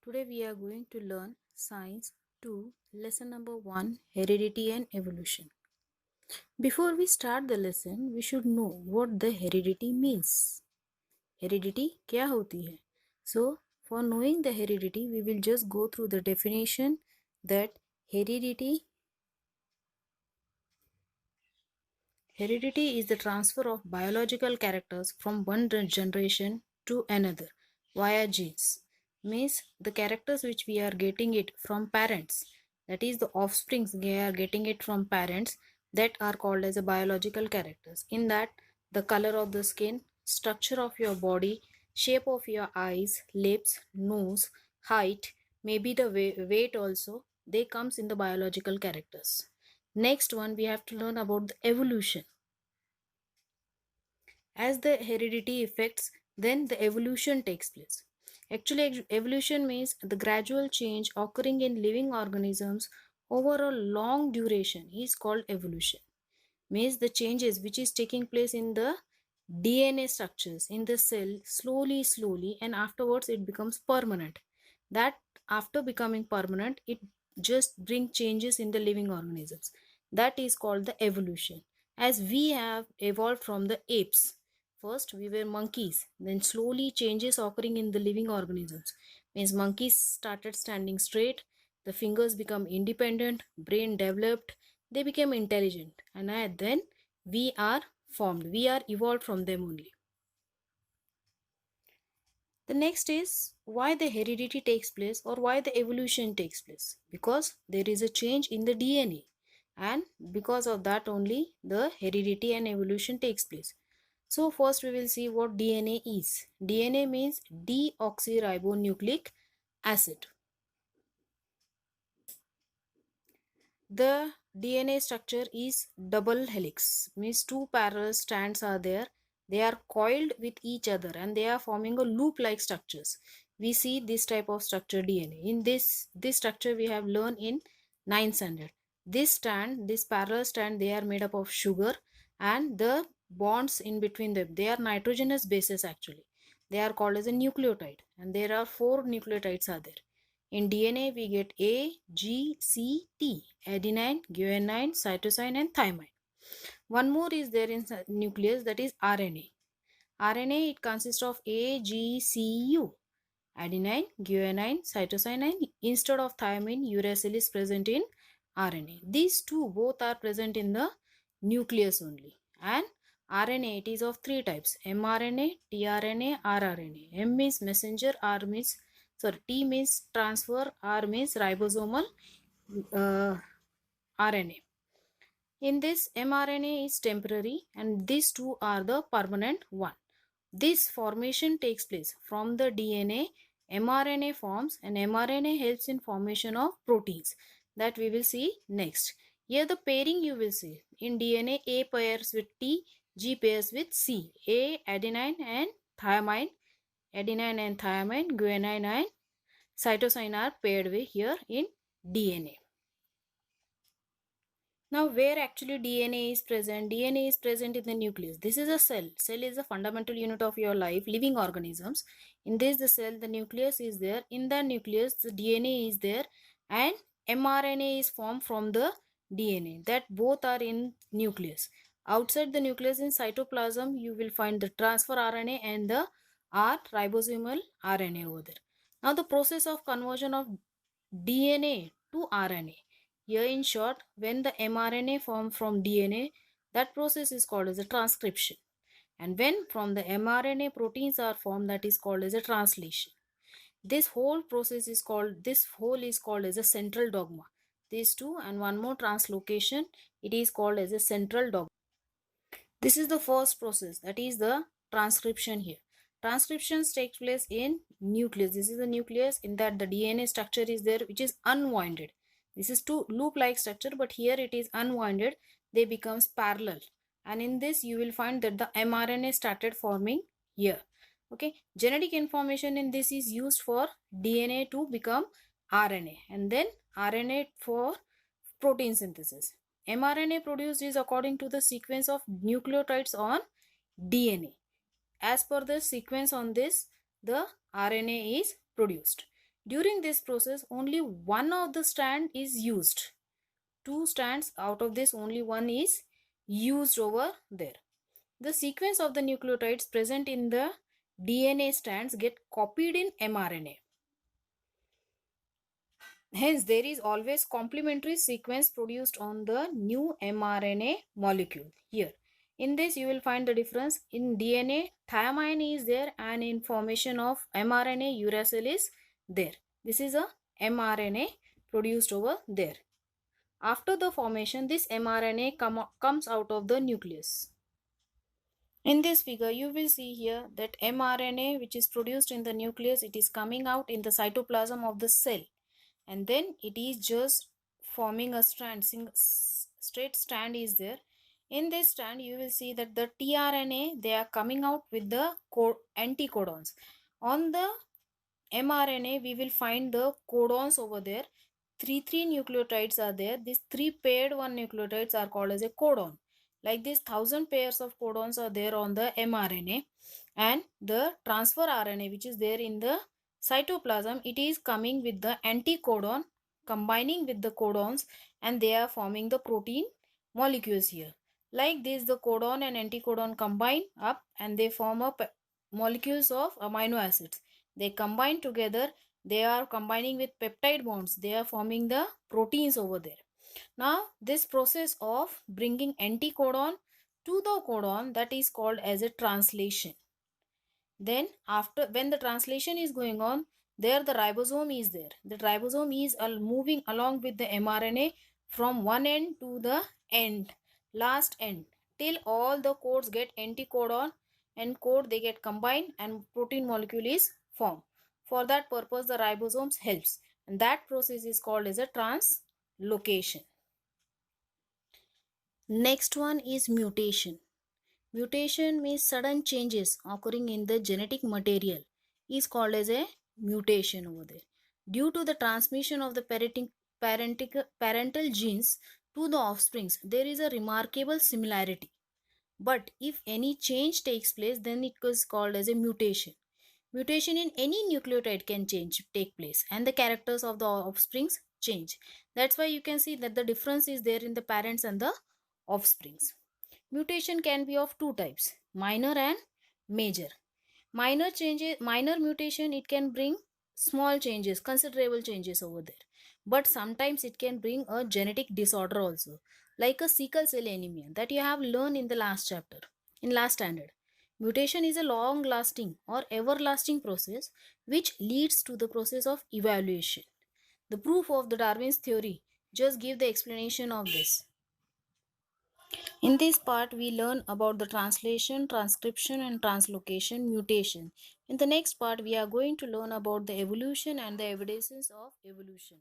Today we are going to learn Science 2, lesson number 1, Heredity and Evolution. Before we start the lesson, we should know what the heredity means. Heredity क्या होती है? So, for knowing the heredity, we will just go through the definition that heredity is the transfer of biological characters from one generation to another via genes. Means the characters which we are getting it from parents, that is the offsprings we are getting it from parents, that are called as a biological characters. In that, the color of the skin, structure of your body, shape of your eyes, lips, nose, height, maybe the weight also, they comes in the biological characters. Next one, we have to learn about the evolution. As the heredity affects, then the evolution takes place. Actually, evolution means the gradual change occurring in living organisms over a long duration is called evolution. Means the changes which is taking place in the DNA structures in the cell slowly and afterwards it becomes permanent. That after becoming permanent, it just bring changes in the living organisms. That is called the evolution. As we have evolved from the apes, first we were monkeys, then slowly changes occurring in the living organisms. Means monkeys started standing straight, the fingers become independent, brain developed, they became intelligent, and then we are formed, we are evolved from them only. The next is why the heredity takes place or why the evolution takes place. Because there is a change in the DNA, and because of that only the heredity and evolution takes place. So first we will see what DNA is. DNA means deoxyribonucleic acid. The DNA structure is double helix, means two parallel strands are there. They are coiled with each other and they are forming a loop-like structures. We see this type of structure DNA. In this structure we have learned in 9th standard. This parallel strand, they are made up of sugar, and the bonds in between them, they are nitrogenous bases actually. They are called as a nucleotide, and there are 4 nucleotides are there. In DNA, we get A, G, C, T, adenine, guanine, cytosine, and thymine. One more is there in nucleus, that is RNA. RNA, it consists of A, G, C, U. Adenine, guanine, cytosine, and instead of thymine, uracil is present in RNA. These two both are present in the nucleus only. And RNA, it is of 3 types: mRNA, tRNA, rRNA. M means messenger, T means transfer, R means ribosomal RNA. In this, mRNA is temporary and these two are the permanent one. This formation takes place from the DNA. mRNA forms, and mRNA helps in formation of proteins that we will see next. Here the pairing you will see. In DNA, A pairs with T, G pairs with C. A, adenine and thymine, guanine and cytosine are paired with here in DNA. Now, where actually DNA is present? DNA is present in the nucleus. This is a cell. Cell is a fundamental unit of your life, living organisms. In this, the cell, the nucleus is there. In the nucleus, the DNA is there, and mRNA is formed from the DNA. That both are in nucleus. Outside the nucleus, in cytoplasm, you will find the transfer RNA and the ribosomal RNA over there. Now, the process of conversion of DNA to RNA. Here in short, when the mRNA forms from DNA, that process is called as a transcription. And when from the mRNA proteins are formed, that is called as a translation. This whole process is called, as a central dogma. These two and one more translocation, it is called as a central dogma. This is the first process, that is the transcription here. Transcriptions take place in nucleus. This is the nucleus. In that the DNA structure is there, which is unwinded. This is two loop-like structure, but here it is unwinded. They becomes parallel. And in this you will find that the mRNA started forming here. Okay. Genetic information in this is used for DNA to become RNA, and then RNA for protein synthesis. mRNA produced is according to the sequence of nucleotides on DNA. As per the sequence on this, the RNA is produced. During this process, only one of the strand is used. Two strands out of this, only one is used over there. The sequence of the nucleotides present in the DNA strands get copied in mRNA. Hence, there is always complementary sequence produced on the new mRNA molecule. Here, in this you will find the difference. In DNA, thiamine is there, and in formation of mRNA, uracil is there. This is a mRNA produced over there. After the formation, this mRNA comes out of the nucleus. In this figure, you will see here that mRNA, which is produced in the nucleus, it is coming out in the cytoplasm of the cell, and then it is just forming a strand. Straight strand is there. In this strand, you will see that the tRNA, they are coming out with the anticodons. On the mRNA, we will find the codons over there. Three nucleotides are there. These 3 paired 1 nucleotides are called as a codon. Like this, 1000 pairs of codons are there on the mRNA, and the transfer RNA, which is there in the cytoplasm, it is coming with the anticodon, combining with the codons, and they are forming the protein molecules here. Like this, the codon and anticodon combine up and they form up molecules of amino acids. They combine together, they are combining with peptide bonds, they are forming the proteins over there. Now, this process of bringing anticodon to the codon, that is called as a translation. Then after, when the translation is going on, there the ribosome is there. The ribosome is moving along with the mRNA from one end to the end, last end, till all the codes get anticodon and code, they get combined and protein molecule is formed. For that purpose, the ribosomes helps, and that process is called as a translocation. Next one is mutation. Mutation means sudden changes occurring in the genetic material is called as a mutation over there. Due to the transmission of the parental genes to the offsprings, there is a remarkable similarity. But if any change takes place, then it is called as a mutation. Mutation in any nucleotide can take place, and the characters of the offsprings change. That's why you can see that the difference is there in the parents and the offsprings. Mutation can be of two types, minor and major. Minor mutation, it can bring small changes, considerable changes over there. But sometimes it can bring a genetic disorder also, like a sickle cell anemia that you have learned in the last chapter, in last standard. Mutation is a long lasting or everlasting process which leads to the process of evaluation. The proof of the Darwin's theory just give the explanation of this. In this part, we learn about the translation, transcription and translocation mutation. In the next part, we are going to learn about the evolution and the evidences of evolution.